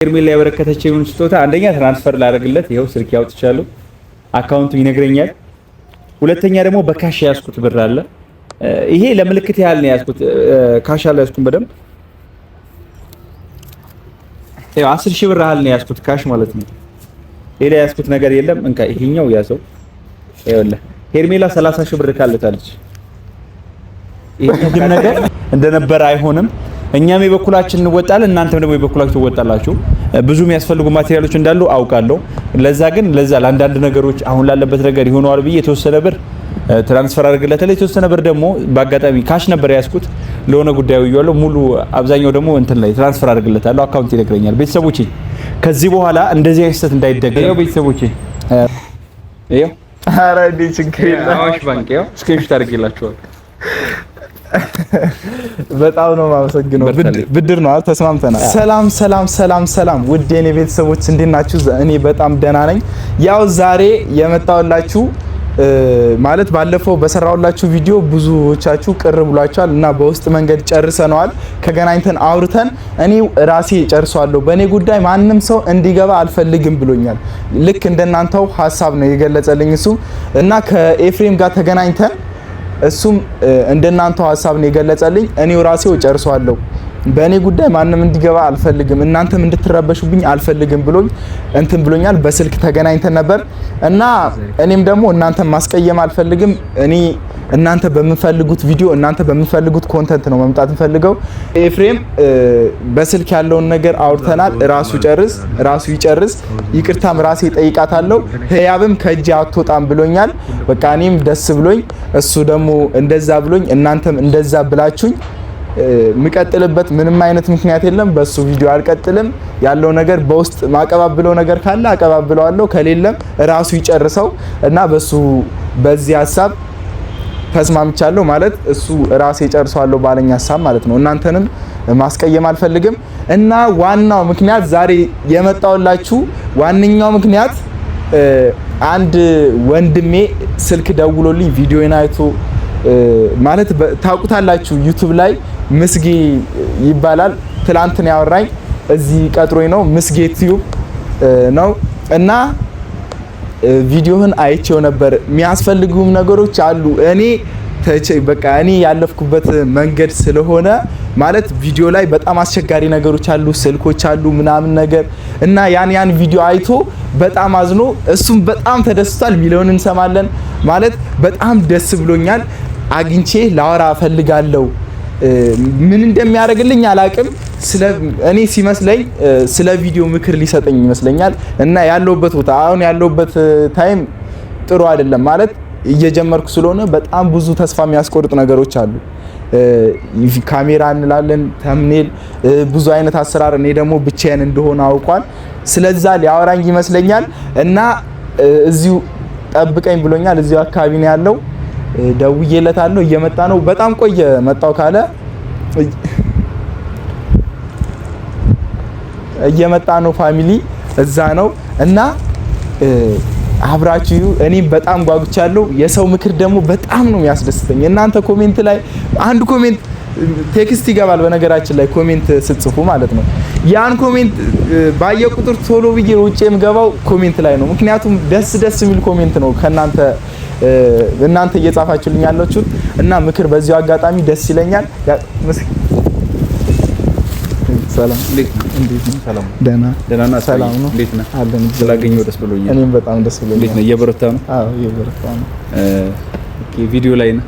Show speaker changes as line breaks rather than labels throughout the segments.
ሄርሜላ ያበረከተችውን ስጦታ አንደኛ ትራንስፈር ላደርግለት ይኸው ስልክ ያውጥቻለሁ፣ አካውንቱ ይነግረኛል። ሁለተኛ ደግሞ በካሽ ያስኩት ብር አለ። ይሄ ለምልክት ያህል ነው ያስኩት፣ ካሽ አለ ያስኩት በደንብ ይኸው 10,000 ብር ያህል ነው ያስኩት ካሽ ማለት ነው። ሌላ ያስኩት ነገር የለም። እንካ ይሄኛው ያዘው። ይኸውልህ ሄርሜላ 30,000 ብር ካልታለች። ይሄ ግን ነገር እንደነበረ አይሆንም። እኛም የበኩላችን እንወጣለን፣ እናንተም ደግሞ የበኩላችሁ ትወጣላችሁ። ብዙ የሚያስፈልጉ ማቴሪያሎች እንዳሉ አውቃለሁ። ለዛ ለአንዳንድ ነገሮች አሁን ላለበት ነገር ይሆነዋል ብዬ የተወሰነ ብር ትራንስፈር አድርግለታለሁ። የተወሰነ ብር ደግሞ በአጋጣሚ ካሽ ነበር ያስኩት ለሆነ ጉዳዩ ይያለው ሙሉ አብዛኛው ደግሞ እንትን ላይ ትራንስፈር አድርግለታለሁ። አካውንት ይነግረኛል። ቤተሰቦቼ ከዚህ በኋላ እንደዚህ አይነት ስህተት እንዳይደገም ነው። ቤተሰቦቼ ይኸው
ኧረ እንደ ችግር የለም።
አዋሽ ባንክ ይኸው ስክሪንሾት አድርጌላችኋል።
በጣም ነው የማመሰግነው። ብድር ነው አይደል? ተስማምተናል። ሰላም ውድ የኔ ቤተሰቦች እንዴት ናችሁ? እኔ በጣም ደህና ነኝ። ያው ዛሬ የመጣሁላችሁ ማለት ባለፈው በሰራሁላችሁ ቪዲዮ ብዙዎቻችሁ ቅር ብሏችኋል እና በውስጥ መንገድ ጨርሰነዋል። ከገናኝተን አውርተን እኔ ራሴ ጨርሷለሁ። በእኔ ጉዳይ ማንም ሰው እንዲገባ አልፈልግም ብሎኛል። ልክ እንደናንተው ሀሳብ ነው የገለጸልኝ እሱ እና ከኤፍሬም ጋር ተገናኝተን እሱም እንደናንተው ሀሳብ ነው የገለጸልኝ። እኔው ራሴው ጨርሷለሁ። በእኔ ጉዳይ ማንም እንዲገባ አልፈልግም፣ እናንተም እንድትረበሹብኝ አልፈልግም ብሎኛል። በስልክ ተገናኝተን ነበር እና እኔም ደግሞ እናንተም ማስቀየም አልፈልግም። እኔ እናንተ በምፈልጉት ቪዲዮ እናንተ በምፈልጉት ኮንተንት ነው መምጣት እንፈልገው። ኤፍሬም በስልክ ያለውን ነገር አውርተናል። ራሱ ይጨርስ። ይቅርታም ራሴ ጠይቃታለሁ። ህያብም ከእጄ አትወጣም ብሎኛል። በቃ እኔም ደስ ብሎኝ እሱ ደግሞ እንደዛ ብሎኝ እናንተም እንደዛ ብላችሁኝ ምቀጥልበት ምንም አይነት ምክንያት የለም። በሱ ቪዲዮ አልቀጥልም። ያለው ነገር በውስጥ ማቀባብለው ነገር ካለ አቀባብለዋለሁ፣ ከሌለም ራሱ ይጨርሰው እና በዚህ ሀሳብ ተስማምቻለሁ። ማለት እሱ ራሴ ጨርሰዋለሁ ባለኝ ሀሳብ ማለት ነው። እናንተንም ማስቀየም አልፈልግም እና ዋናው ምክንያት ዛሬ የመጣውላችሁ ዋነኛው ምክንያት አንድ ወንድሜ ስልክ ደውሎልኝ ቪዲዮን አይቶ ማለት ታውቁታላችሁ ዩቲዩብ ላይ ምስጌ ይባላል። ትላንት ነው ያወራኝ። እዚህ ቀጥሮኝ ነው ምስጌ ዩቲዩብ ነው እና ቪዲዮህን አይቼው ነበር። የሚያስፈልጉም ነገሮች አሉ። እኔ ያለፍኩበት መንገድ ስለሆነ ማለት ቪዲዮ ላይ በጣም አስቸጋሪ ነገሮች አሉ፣ ስልኮች አሉ ምናምን ነገር እና ያን ቪዲዮ አይቶ በጣም አዝኖ እሱም በጣም ተደስቷል። ሚሊዮን እንሰማለን ማለት በጣም ደስ ብሎኛል። አግኝቼ ላወራ ፈልጋለሁ። ምን እንደሚያደርግልኝ አላቅም። እኔ ሲመስለኝ ስለ ቪዲዮ ምክር ሊሰጠኝ ይመስለኛል እና ያለውበት ቦታ አሁን ያለውበት ታይም ጥሩ አይደለም። ማለት እየጀመርኩ ስለሆነ በጣም ብዙ ተስፋ የሚያስቆርጥ ነገሮች አሉ። ካሜራ እንላለን፣ ተምኔል፣ ብዙ አይነት አሰራር። እኔ ደግሞ ብቻዬን እንደሆነ አውቋል። ስለዛ ሊያወራኝ ይመስለኛል እና እዚሁ ጠብቀኝ ብሎኛል። እዚሁ አካባቢ ነው ያለው። ደውዬለታለሁ። እየመጣ ነው። በጣም ቆየ መጣው ካለ እየመጣ ነው። ፋሚሊ እዛ ነው እና አብራችሁ እኔም በጣም ጓጉቻለሁ። የሰው ምክር ደግሞ በጣም ነው የሚያስደስተኝ። እናንተ ኮሜንት ላይ አንድ ኮሜንት ቴክስት ይገባል። በነገራችን ላይ ኮሜንት ስትጽፉ ማለት ነው። ያን ኮሜንት ባየ ቁጥር ቶሎ ብዬ ውጪ የምገባው ኮሜንት ላይ ነው። ምክንያቱም ደስ የሚል ኮሜንት ነው እናንተ እየጻፋችሁልኝ ያላችሁት እና ምክር በዚሁ አጋጣሚ ደስ ይለኛል። ሰላም እንዴት ነው? ሰላም ደህና ነው። ሰላም ነው። እንዴት ነህ? አለን። ስላገኘሁ ደስ ብሎኛል። እኔም በጣም ደስ ብሎኛል። እንዴት ነው? እየበረታ ነው? አዎ እየበረታ ነው። ቪዲዮ ላይ ነው።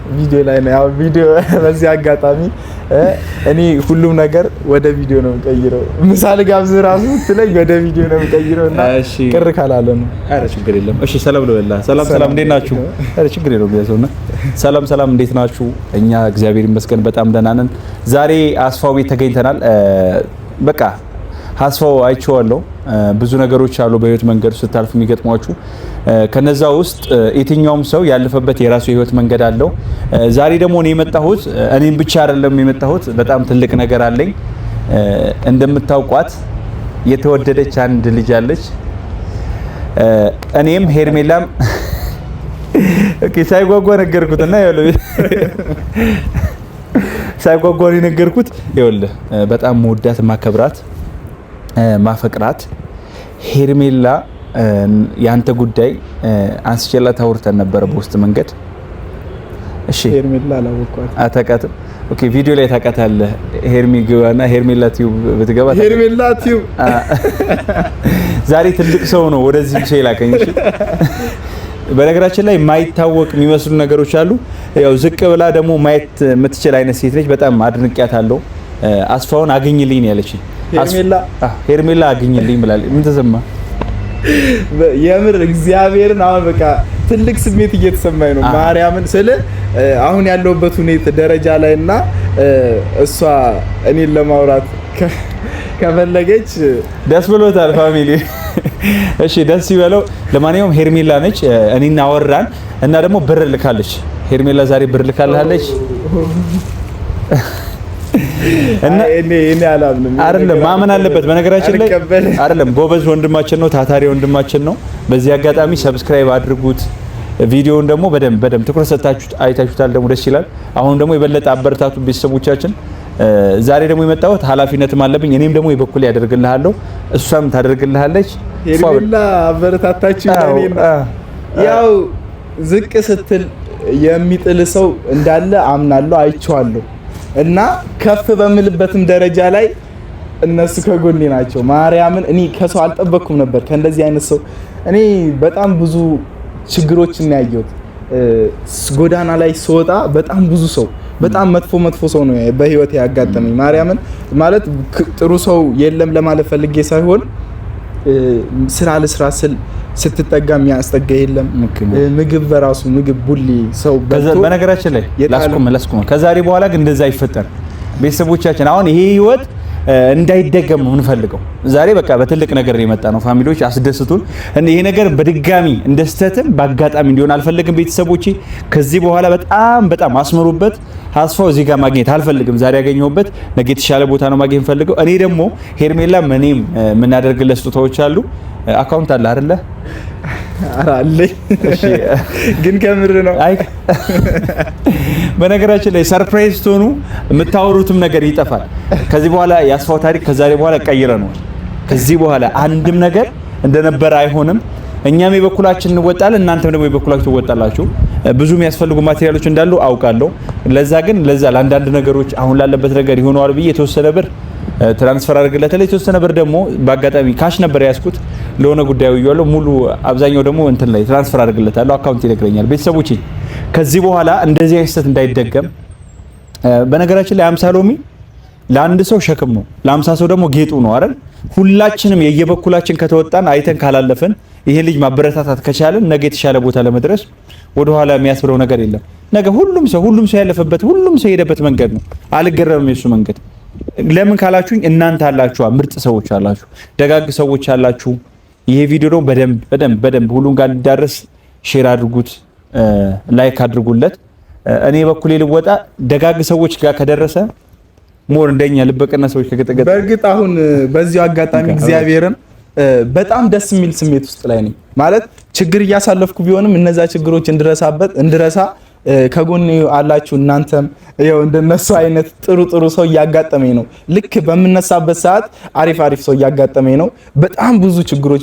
ያው ቪዲዮ በዚህ አጋጣሚ እኔ ሁሉም ነገር ወደ ቪዲዮ ነው የምቀይረው። ምሳሌ ጋብዝ ራሱ ትለኝ ወደ ቪዲዮ ነው የምቀይረው እና ቅር ካላለ ነው። አረ ችግር የለም። እሺ ሰላም ለወላ ሰላም እንዴት ናችሁ? አረ ችግር የለውም ያዘውና ሰላም እንዴት ናችሁ? እኛ እግዚአብሔር ይመስገን በጣም ደህና ነን። ዛሬ አስፋው ቤት ተገኝተናል። በቃ አስፋው አይቼዋለሁ። ብዙ ነገሮች አሉ በህይወት መንገድ ስታልፉ የሚገጥሟችሁ። ከነዛ ውስጥ የትኛውም ሰው ያለፈበት የራሱ የህይወት መንገድ አለው። ዛሬ ደግሞ እኔ የመጣሁት እኔም ብቻ አይደለም የመጣሁት፣ በጣም ትልቅ ነገር አለኝ። እንደምታውቋት የተወደደች አንድ ልጅ አለች። እኔም ሄርሜላም ሳይጓጓ ነገርኩትና ሳይጓጓ ነገርኩት። ይኸውልህ በጣም መወዳት ማከብራት
ማፈቅራት ሄርሜላ ያንተ ጉዳይ አንስቼላት አውርተን ነበረ በውስጥ መንገድ። እሺ
ሄርሜላ አላወቅኳት
አታውቃትም? ኦኬ ቪዲዮ ላይ ታውቃታለህ። ሄርሚ ግባና ሄርሜላ ቲዩብ ብትገባ
ሄርሜላ ቲዩብ
ዛሬ ትልቅ ሰው ነው ወደዚህ ሰው ይላከኝ። እሺ በነገራችን ላይ የማይታወቅ የሚመስሉ ነገሮች አሉ። ያው ዝቅ ብላ ደግሞ ማየት የምትችል አይነት ሴት ነች። በጣም አድንቄያታለሁ። አስፋውን አግኝልኝ ያለችኝ ሄርሜላ አግኝልኝ ብላለች። ምን ተሰማ?
የምር እግዚአብሔርን አሁን በቃ ትልቅ ስሜት እየተሰማኝ ነው። ማርያምን ስለ አሁን ያለውበት ሁኔታ ደረጃ ላይና እሷ እኔን ለማውራት ከፈለገች
ደስ ብሎታል ፋሚሊ። እሺ ደስ ይበለው። ለማንኛውም ሄርሜላ ነች። እኔና አወራን እና ደግሞ ብር ልካለች። ሄርሜላ ዛሬ ብር ልካለች እና
እኔ አላምንም።
አይደለም ማመን አለበት። በነገራችን ላይ አይደለም ጎበዝ ወንድማችን ነው፣ ታታሪ ወንድማችን ነው። በዚህ አጋጣሚ ሰብስክራይብ አድርጉት። ቪዲዮውን ደግሞ በደንብ ትኩረት ሰጣችሁ አይታችሁታል። ደግሞ ደስ ይላል። አሁን ደግሞ የበለጠ አበረታቱ ቤተሰቦቻችን። ዛሬ ደግሞ የመጣሁት ኃላፊነትም አለብኝ። እኔም ደግሞ የበኩል ያደርግልሃለሁ፣ እሷም ታደርግልሃለች።
ሄርሜላ አበረታታችሁ። ያው ዝቅ ስትል የሚጥል ሰው እንዳለ አምናለሁ፣ አይቼዋለሁ እና ከፍ በምልበትም ደረጃ ላይ እነሱ ከጎኔ ናቸው። ማርያምን እኔ ከሰው አልጠበቅኩም ነበር ከእንደዚህ አይነት ሰው። እኔ በጣም ብዙ ችግሮችን ያየሁት ጎዳና ላይ ስወጣ በጣም ብዙ ሰው በጣም መጥፎ ሰው ነው በህይወት ያጋጠመኝ። ማርያምን ማለት ጥሩ ሰው የለም ለማለት ፈልጌ ሳይሆን ስራ ለስራ ስል ስትጠጋ የሚያስጠጋ የለም። ምግብ በራሱ ምግብ ቡሊ ሰው
በነገራችን ላይ ላስቆም ከዛሬ በኋላ ግን እንደዛ አይፈጠር። ቤተሰቦቻችን አሁን ይሄ ህይወት እንዳይደገም ነው እንፈልገው። ዛሬ በቃ በትልቅ ነገር የመጣ ነው። ፋሚሊዎች አስደስቱን። ይሄ ነገር በድጋሚ እንደስተትም በአጋጣሚ እንዲሆን አልፈልግም። ቤተሰቦቼ ከዚህ በኋላ በጣም አስመሩበት። አስፋው እዚህ ጋር ማግኘት አልፈልግም። ዛሬ ያገኘሁበት ነገ የተሻለ ቦታ ነው ማግኘት ፈልገው። እኔ ደግሞ ሄርሜላ እኔም የምናደርግለት ስጦታዎች አሉ። አካውንት አለ አይደለ?
አራለኝ ግን ከምር ነው።
አይ በነገራችን ላይ ሰርፕራይዝ ትሆኑ የምታወሩትም ነገር ይጠፋል። ከዚህ በኋላ የአስፋው ታሪክ ከዛሬ በኋላ ቀይረነዋል። ከዚህ በኋላ አንድም ነገር እንደነበረ አይሆንም። እኛም የበኩላችን እንወጣለን፣ እናንተም ደግሞ የበኩላችሁ ትወጣላችሁ። ብዙ የሚያስፈልጉ ማቴሪያሎች እንዳሉ አውቃለሁ። ለዛ ለአንዳንድ ነገሮች አሁን ላለበት ነገር ይሆነዋል ብዬ የተወሰነ ብር ትራንስፈር አድርግለታለሁ። የተወሰነ ብር ደግሞ በአጋጣሚ ካሽ ነበር ያስኩት ለሆነ ጉዳዩ ይያለው ሙሉ አብዛኛው ደግሞ እንትን ላይ ትራንስፈር አድርግለታለሁ። አካውንት ይነግረኛል። ቤተሰቦቼ ከዚህ በኋላ እንደዚህ አይነት ስህተት እንዳይደገም። በነገራችን ላይ 50 ሎሚ ለአንድ ሰው ሸክም ነው፣ ለ50 ሰው ደግሞ ጌጡ ነው አይደል? ሁላችንም የየበኩላችን ከተወጣን አይተን ካላለፈን ይሄ ልጅ ማበረታታት ከቻለን ነገ የተሻለ ቦታ ለመድረስ ወደኋላ የሚያስብለው ነገር የለም። ነገ ሁሉም ሰው ያለፈበት ሁሉም ሰው የሄደበት መንገድ ነው። አልገረምም የሱ መንገድ። ለምን ካላችሁኝ እናንተ አላችሁ፣ ምርጥ ሰዎች አላችሁ፣ ደጋግ ሰዎች አላችሁ። ይሄ ቪዲዮ ነው በደንብ ሁሉን ጋር እንዲዳረስ ሼር አድርጉት፣ ላይክ አድርጉለት። እኔ በኩሌ ልወጣ ደጋግ ሰዎች ጋር ከደረሰ ሞር እንደኛ ልበቀና ሰዎች ከገጠገጠ
በእርግጥ አሁን በዚሁ አጋጣሚ እግዚአብሔርን በጣም ደስ የሚል ስሜት ውስጥ ላይ ነኝ። ማለት ችግር እያሳለፍኩ ቢሆንም እነዛ ችግሮች እንድረሳ ከጎኔ አላችሁ። እናንተም ያው እንደነሱ አይነት ጥሩ ሰው እያጋጠመኝ ነው። ልክ በምነሳበት ሰዓት አሪፍ ሰው እያጋጠመኝ ነው። በጣም ብዙ ችግሮች፣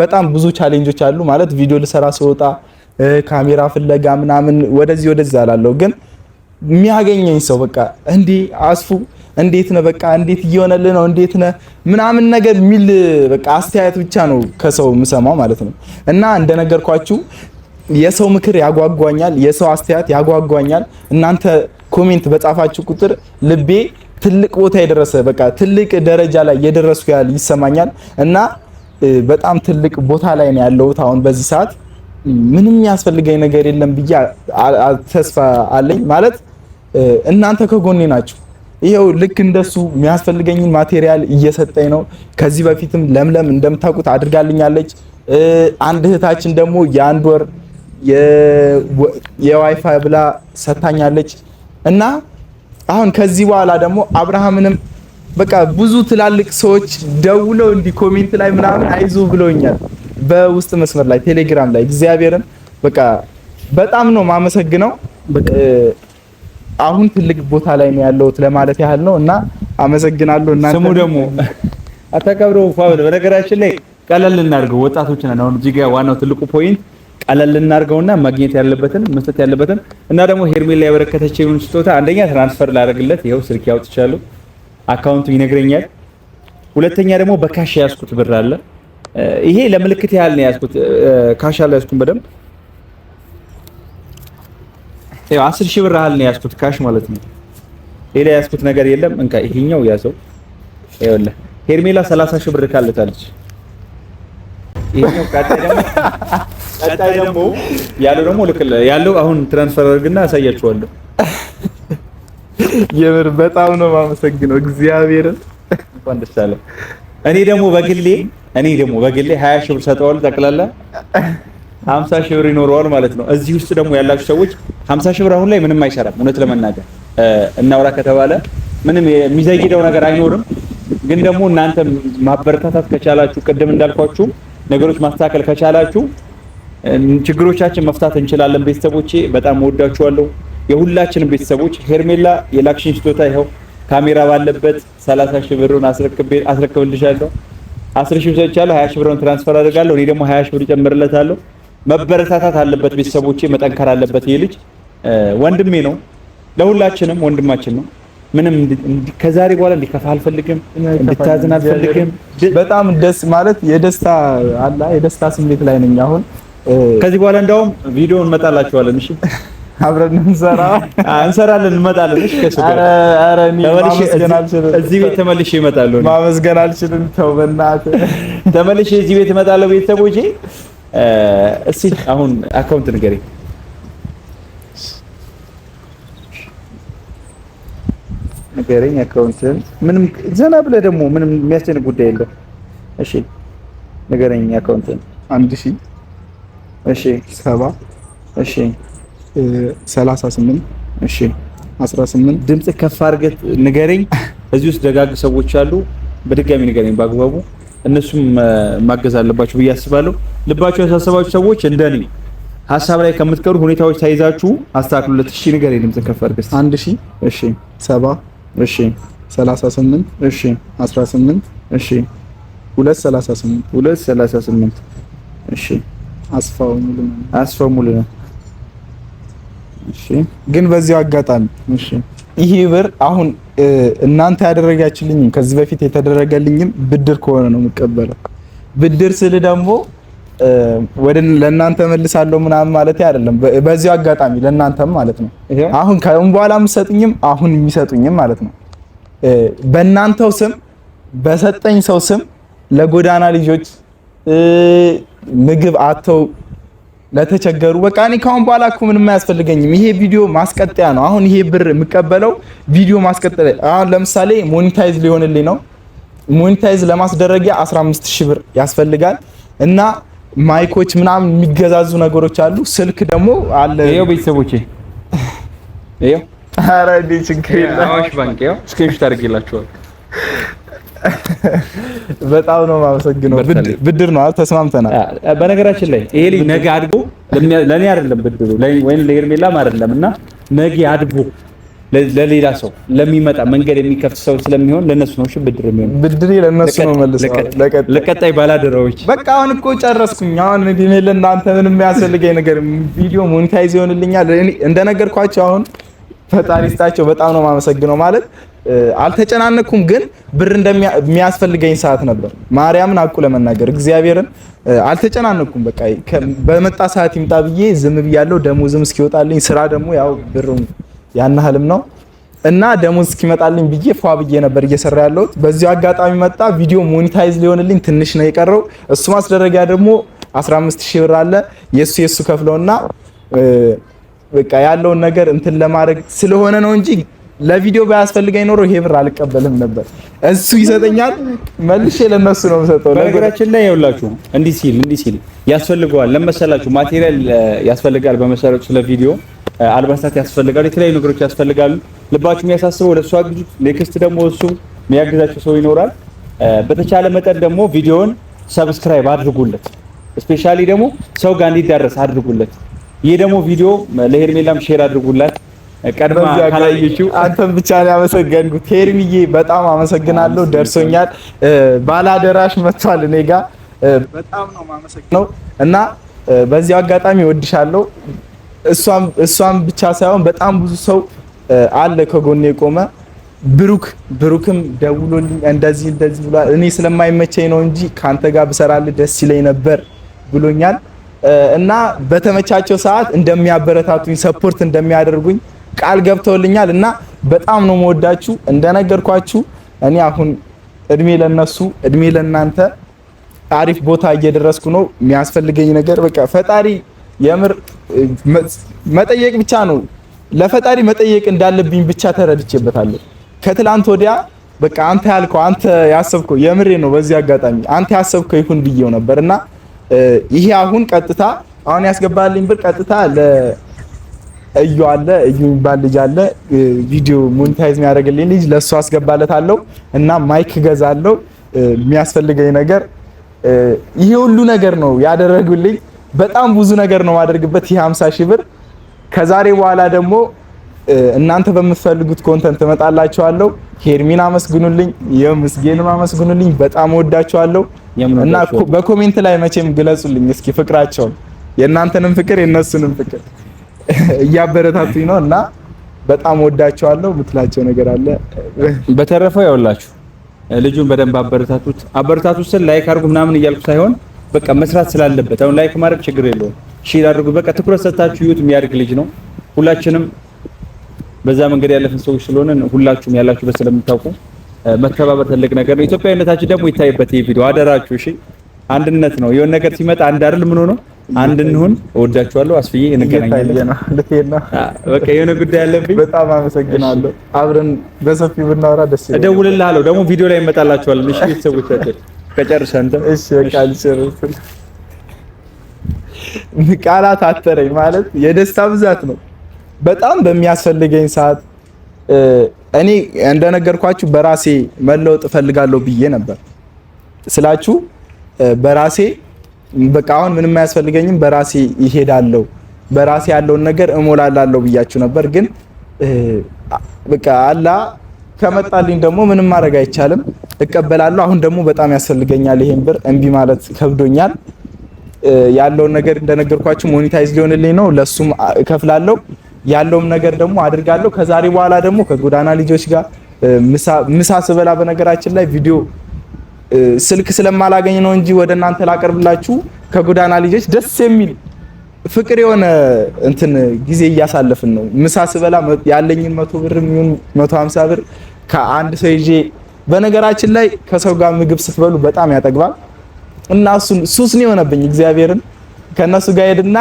በጣም ብዙ ቻሌንጆች አሉ። ማለት ቪዲዮ ልሰራ ስወጣ ካሜራ ፍለጋ ምናምን ወደዚህ አላለሁ። ግን የሚያገኘኝ ሰው በቃ እንዴ አስፉ እንዴት ነህ፣ በቃ እንዴት እየሆነልህ ነው፣ እንዴት ነህ ምናምን ነገር የሚል በቃ አስተያየት ብቻ ነው ከሰው የምሰማው ማለት ነው። እና እንደነገርኳችሁ የሰው ምክር ያጓጓኛል፣ የሰው አስተያየት ያጓጓኛል። እናንተ ኮሜንት በጻፋችሁ ቁጥር ልቤ ትልቅ ቦታ የደረሰ በቃ ትልቅ ደረጃ ላይ የደረስኩ ያህል ይሰማኛል። እና በጣም ትልቅ ቦታ ላይ ነው ያለሁት አሁን በዚህ ሰዓት። ምንም ያስፈልገኝ ነገር የለም ብዬ ተስፋ አለኝ። ማለት እናንተ ከጎኔ ናችሁ። ይሄው ልክ እንደሱ የሚያስፈልገኝን ማቴሪያል እየሰጠኝ ነው። ከዚህ በፊትም ለምለም እንደምታውቁት አድርጋልኛለች። አንድ እህታችን ደግሞ የአንድ ወር የዋይፋይ ብላ ሰታኛለች። እና አሁን ከዚህ በኋላ ደግሞ አብርሃምንም በቃ ብዙ ትላልቅ ሰዎች ደውለው እንዲ ኮሜንት ላይ ምናምን አይዞ ብለውኛል። በውስጥ መስመር ላይ ቴሌግራም ላይ እግዚአብሔርን በቃ በጣም ነው ማመሰግነው። አሁን ትልቅ ቦታ ላይ ነው ያለሁት ለማለት ያህል ነው። እና አመሰግናለሁ። እናንተ
አታከብረው ፋውል። በነገራችን ላይ ቀለል እናድርገው ወጣቶች ነን። አሁን እዚህ ጋር ዋናው ትልቁ ፖይንት ቀለል እናድርገውና ማግኘት ያለበትን መስጠት ያለበትን እና ደግሞ ሄርሜላ ያበረከተችውን ስጦታ አንደኛ ትራንስፈር ላደርግለት ይኸው ስልክ ያውጥቻለሁ፣ አካውንቱ ይነግረኛል። ሁለተኛ ደግሞ በካሽ ያዝኩት ብር አለ። ይሄ ለምልክት ያህል ነው ያዝኩት፣ ካሽ አልያዝኩም በደንብ። ይኸው 10 ሺህ ብር ያህል ነው ያዝኩት ካሽ ማለት ነው። ሌላ ያዝኩት ነገር የለም። እንካ ይሄኛው ያዘው። ይኸውልህ ሄርሜላ 30 ሺህ ብር ካለታለች። ይሄኛው ቀጣይ ደግሞ ያለው ደግሞ ልክ ያለው አሁን ትራንስፈር አድርግና አሳያችኋለሁ።
የምር በጣም ነው የማመሰግነው እግዚአብሔርን።
እንኳን ደስ አለ። እኔ ደግሞ በግሌ 20 ሺህ ብር ሰጠዋለሁ። ጠቅላላ 50 ሺህ ብር ይኖረዋል ማለት ነው። እዚህ ውስጥ ደግሞ ያላችሁ ሰዎች 50 ሺህ ብር አሁን ላይ ምንም አይሰራም። እውነት ለመናገር እናውራ ከተባለ ምንም የሚዘይደው ነገር አይኖርም። ግን ደግሞ እናንተ ማበረታታት ከቻላችሁ ቅድም እንዳልኳችሁ ነገሮች ማስተካከል ከቻላችሁ ችግሮቻችን መፍታት እንችላለን። ቤተሰቦቼ በጣም ወዳችኋለሁ፣ የሁላችንም ቤተሰቦች። ሄርሜላ የላክሽን ስጦታ ይኸው ካሜራ ባለበት 30 ሺህ ብሩን አስረክብልሻለሁ። 10 ሺህ ሰጥቻለሁ፣ 20 ሺህ ብሩን ትራንስፈር አደርጋለሁ። እኔ ደግሞ 20 ሺህ ብር ጨምርለታለሁ። መበረታታት አለበት ቤተሰቦቼ፣ መጠንከር አለበት። ይሄ ልጅ ወንድሜ ነው፣ ለሁላችንም ወንድማችን ነው። ምንም ከዛሬ በኋላ እንዲከፋ አልፈልግም፣ እንድታዝን አልፈልግም።
በጣም ደስ ማለት የደስታ ስሜት ላይ ነኝ አሁን።
ከዚህ በኋላ እንደውም ቪዲዮ እንመጣላችኋለን። እሺ
አብረን
እንሰራለን፣ እንመጣለን። እሺ ከሱ ጋር
ኧረ እኔ ማመስገን አልችልም።
እዚህ ቤት ተመልሼ እመጣለሁ።
ማመስገን አልችልም። ተው በእናትህ
ተመልሼ እዚህ ቤት እመጣለሁ። ቤተሰቦቼ እስኪ አሁን አካውንት ንገረኝ። ንገረኝ አካውንትን። ምንም ዘና ብለህ ደግሞ ምንም የሚያስጨንቅ ጉዳይ የለም። እሺ ንገረኝ አካውንትን።
1000
እሺ
70
እሺ
38
እሺ
18
ድምጽ ከፍ አድርገህ ንገረኝ። እዚህ ውስጥ ደጋግ ሰዎች አሉ። በድጋሚ ንገረኝ በአግባቡ። እነሱም ማገዝ አለባችሁ ብዬ አስባለሁ። ልባችሁ ያሳሰባችሁ ሰዎች እንደኔ ሀሳብ ላይ ከምትቀሩ ሁኔታዎች ሳይዛችሁ አስተካክሉለት። እሺ ንገረኝ ድምጽ ከፍ አድርገህ።
1000
እሺ
70
እሺ
38
እሺ
18
እሺ
238
እሺ
አስፋው ሙሉነህ።
እሺ
ግን በዚሁ አጋጣሚ
እሺ
ይሄ ብር አሁን እናንተ ያደረጋችሁልኝ ከዚህ በፊት የተደረገልኝም ብድር ከሆነ ነው የምቀበለው። ብድር ስል ደግሞ ለእናንተ መልሳለሁ ምናምን ማለት አይደለም። በዚሁ አጋጣሚ ለእናንተም ማለት ነው። አሁን ከአሁን በኋላ የምትሰጡኝም አሁን የሚሰጡኝም ማለት ነው በእናንተው ስም በሰጠኝ ሰው ስም ለጎዳና ልጆች ምግብ አተው ለተቸገሩ በቃ እኔ ካሁን በኋላ እኮ ምንም አያስፈልገኝም። ይሄ ቪዲዮ ማስቀጠያ ነው። አሁን ይሄ ብር የምቀበለው ቪዲዮ ማስቀጠያ። አሁን ለምሳሌ ሞኔታይዝ ሊሆንልኝ ነው። ሞኔታይዝ ለማስደረጊያ 15000 ብር ያስፈልጋል እና ማይኮች ምናምን የሚገዛዙ ነገሮች አሉ። ስልክ ደግሞ አለ።
ይሄው ቤተሰቦቼ ይሄው
ኧረ እንዴ ችግር የለም።
አዋሽ ባንክ ይሄው ስክሪንሾት አድርጌላችኋል።
በጣም ነው የማመሰግነው። ብድር ነው ተስማምተናል።
በነገራችን ላይ ይሄ ልጅ ነገ አድጎ ለኔ አይደለም ብድሩ ወይም ለሄርሜላም አይደለም እና ነገ አድጎ ለሌላ ሰው ለሚመጣ መንገድ የሚከፍት ሰው ስለሚሆን ለነሱ ነው። እሺ ብድር የሚሆን
ብድሬ ለነሱ ነው መልሰው
ለቀጣይ ባላደራዎች።
በቃ አሁን እኮ ጨረስኩኝ። አሁን እኔ ለእናንተ ምንም የሚያስፈልገኝ ነገር ቪዲዮ ሞኔታይዝ ይሆንልኛል። እንደነገርኳቸው አሁን ፈጣሪ ስጣቸው። በጣም ነው የማመሰግነው። ማለት አልተጨናነኩም፣ ግን ብር እንደሚያስፈልገኝ ሰዓት ነበር። ማርያምን አቁ ለመናገር እግዚአብሔርን አልተጨናነኩም። በቃ በመጣ ሰዓት ይምጣ ብዬ ዝም ብያለሁ። ደሞዝም እስኪወጣልኝ ስራ ደግሞ ያው ብሩን ያናህልም ነው እና ደሞዝ እስኪመጣልኝ ብዬ ፏ ብዬ ነበር እየሰራ ያለሁት። በዚሁ አጋጣሚ መጣ። ቪዲዮ ሞኔታይዝ ሊሆንልኝ ትንሽ ነው የቀረው። እሱ ማስደረጊያ ደግሞ 15000 ብር አለ። የሱ ከፍለውና በቃ ያለውን ነገር እንትን ለማድረግ ስለሆነ ነው እንጂ ለቪዲዮ ባያስፈልገኝ ኖሮ ይሄ ብር አልቀበልም ነበር። እሱ ይሰጠኛል፣ መልሼ ለነሱ ነው የምሰጠው።
ነገራችን ላይ ያውላችሁ እንዲህ ሲል ያስፈልገዋል ለመሰላችሁ ማቴሪያል ያስፈልጋል። በመሰረቱ ስለ ቪዲዮ አልባሳት ያስፈልጋል፣ የተለያዩ ነገሮች ያስፈልጋሉ። ልባችሁ የሚያሳስበው ለሱ አግዙት። ኔክስት ደግሞ እሱ የሚያግዛችሁ ሰው ይኖራል። በተቻለ መጠን ደግሞ ቪዲዮውን ሰብስክራይብ አድርጉለት። ስፔሻሊ ደግሞ ሰው ጋር እንዲዳረስ አድርጉለት። ይሄ ደግሞ ቪዲዮ ለሄርሜላም ሼር አድርጉላት። ቀድማ ካላየችው
አንተም ብቻ ነው ያመሰገንኩት። ሄርሚዬ በጣም አመሰግናለሁ። ደርሶኛል። ባላደራሽ መጥቷል እኔ ጋር በጣም ነው ማመሰግነው እና በዚህ አጋጣሚ ወድሻለሁ። እሷም ብቻ ሳይሆን በጣም ብዙ ሰው አለ ከጎኔ የቆመ ብሩክም ደውሎልኝ እንደዚህ ብሏል። እኔ ስለማይመቸኝ ነው እንጂ ካንተ ጋር ብሰራልህ ደስ ይለኝ ነበር ብሎኛል እና በተመቻቸው ሰዓት እንደሚያበረታቱኝ ሰፖርት እንደሚያደርጉኝ ቃል ገብተውልኛል እና በጣም ነው የምወዳችሁ። እንደነገርኳችሁ እኔ አሁን እድሜ ለነሱ እድሜ ለናንተ አሪፍ ቦታ እየደረስኩ ነው። የሚያስፈልገኝ ነገር በቃ ፈጣሪ የምር መጠየቅ ብቻ ነው። ለፈጣሪ መጠየቅ እንዳለብኝ ብቻ ተረድቼበታለሁ። ከትላንት ወዲያ በቃ አንተ ያልከው አንተ ያሰብከው የምሬ ነው። በዚህ አጋጣሚ አንተ ያሰብከው ይሁን ብዬው ነበርና ይሄ አሁን ቀጥታ አሁን ያስገባልኝ ብር ቀጥታ ለእዩ የሚባል ልጅ አለ ቪዲዮ ሞኔታይዝ የሚያደርግልኝ ልጅ ለሱ አስገባለታለሁ እና ማይክ ገዛለሁ። የሚያስፈልገኝ ነገር ይሄ ሁሉ ነገር ነው ያደረጉልኝ። በጣም ብዙ ነገር ነው ማደርግበት ይሄ 50 ሺህ ብር። ከዛሬ በኋላ ደግሞ እናንተ በምትፈልጉት ኮንተንት እመጣላችኋለሁ። ሄርሚን አመስግኑልኝ፣ የምስጌንም አመስግኑልኝ። በጣም ወዳችኋለሁ እና በኮሜንት ላይ መቼም ግለጹልኝ እስኪ ፍቅራቸውን፣ የእናንተንም ፍቅር የነሱንም ፍቅር እያበረታቱኝ ነው እና በጣም ወዳችኋለሁ። ምትላቸው ነገር አለ?
በተረፈ ያውላችሁ ልጁን በደንብ አበረታቱት ስል ላይክ አድርጉ ምናምን እያልኩ ሳይሆን በቃ መስራት ስላለበት አሁን ላይክ ማድረግ ችግር የለውም። ሼር አድርጉ። በቃ ትኩረት ሰጣችሁ ዩት የሚያድግ ልጅ ነው። ሁላችንም በዛ መንገድ ያለፈን ሰዎች ስለሆነ ሁላችሁም ያላችሁበት ስለምታውቁ መተባበር ትልቅ ነገር ነው። ኢትዮጵያዊነታችን ደግሞ ይታይበት ይሄ ቪዲዮ አደራችሁ። እሺ አንድነት ነው። የሆነ ነገር ሲመጣ አንድ አይደል ምን ሆኖ አንድ እንሁን። እወዳችኋለሁ። አስፍዬ እንገናኛለን። በቃ የሆነ ጉዳይ አለብኝ።
በጣም አመሰግናለሁ። አብረን በሰፊው ብናወራ ደስ ይላል።
እደውልልሃለሁ። ደግሞ ቪዲዮ ላይ እንመጣላችኋለን። እሺ ቤተሰቦቻችን ከጨርሰህ አንተ
እሺ በቃ ልጨርስ። ቃላት አጠረኝ ማለት የደስታ ብዛት ነው። በጣም በሚያስፈልገኝ ሰዓት እኔ እንደነገርኳችሁ በራሴ መለወጥ እፈልጋለሁ ብዬ ነበር ስላችሁ በራሴ በቃ አሁን ምንም አያስፈልገኝም፣ በራሴ ይሄዳለሁ፣ በራሴ ያለውን ነገር እሞላላለሁ ብያችሁ ነበር። ግን በቃ አላ ከመጣልኝ ደግሞ ምንም ማድረግ አይቻልም፣ እቀበላለሁ። አሁን ደግሞ በጣም ያስፈልገኛል ይሄን ብር እምቢ ማለት ከብዶኛል። ያለውን ነገር እንደነገርኳችሁ ሞኔታይዝ ሊሆንልኝ ነው፣ ለሱም እከፍላለሁ። ያለውም ነገር ደግሞ አድርጋለሁ። ከዛሬ በኋላ ደግሞ ከጎዳና ልጆች ጋር ምሳ ስበላ በነገራችን ላይ ቪዲዮ ስልክ ስለማላገኝ ነው እንጂ ወደ እናንተ ላቀርብላችሁ ከጎዳና ልጆች ደስ የሚል ፍቅር የሆነ እንትን ጊዜ እያሳለፍን ነው። ምሳ ስበላ ያለኝን 100 ብር የሚሆን 150 ብር ከአንድ ሰው ይዤ በነገራችን ላይ ከሰው ጋር ምግብ ስትበሉ በጣም ያጠግባል እና እሱን ሱስ ነው የሆነብኝ። እግዚአብሔርን ከነሱ ጋር ሄድና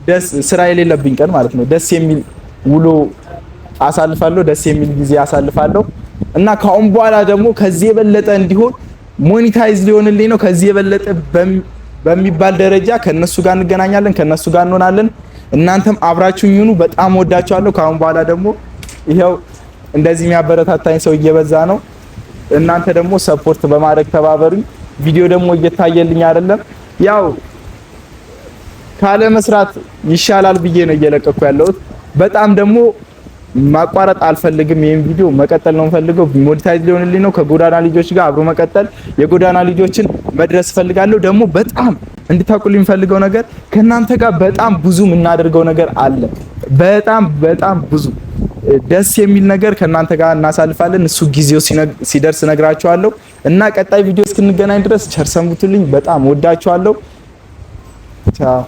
ደስ ስራ የሌለብኝ ቀን ማለት ነው ደስ የሚል ውሎ አሳልፋለሁ፣ ደስ የሚል ጊዜ አሳልፋለሁ እና ከአሁን በኋላ ደግሞ ከዚህ የበለጠ እንዲሆን ሞኔታይዝ ሊሆንልኝ ነው። ከዚህ የበለጠ በሚባል ደረጃ ከነሱ ጋር እንገናኛለን፣ ከነሱ ጋር እንሆናለን። እናንተም አብራችሁኝ ሁኑ። በጣም ወዳችኋለሁ። ከአሁን በኋላ ደግሞ ይሄው እንደዚህ የሚያበረታታኝ ሰው እየበዛ ነው። እናንተ ደግሞ ሰፖርት በማድረግ ተባበሩኝ። ቪዲዮ ደግሞ እየታየልኝ አይደለም፣ ያው ካለ መስራት ይሻላል ብዬ ነው እየለቀኩ ያለሁት። በጣም ደግሞ ማቋረጥ አልፈልግም። ይሄን ቪዲዮ መቀጠል ነው ፈልገው ሞኔታይዝ ሊሆንልኝ ነው። ከጎዳና ልጆች ጋር አብሮ መቀጠል፣ የጎዳና ልጆችን መድረስ ፈልጋለሁ። ደግሞ በጣም እንድታቁልኝ ፈልገው ነገር ከናንተ ጋር በጣም ብዙ የምናደርገው ነገር አለ። በጣም ብዙ ደስ የሚል ነገር ከናንተ ጋር እናሳልፋለን። እሱ ጊዜው ሲደርስ ነግራችኋለሁ እና ቀጣይ ቪዲዮ እስክንገናኝ ድረስ ቸር ሰንብቱልኝ። በጣም ወዳችኋለሁ። ቻው።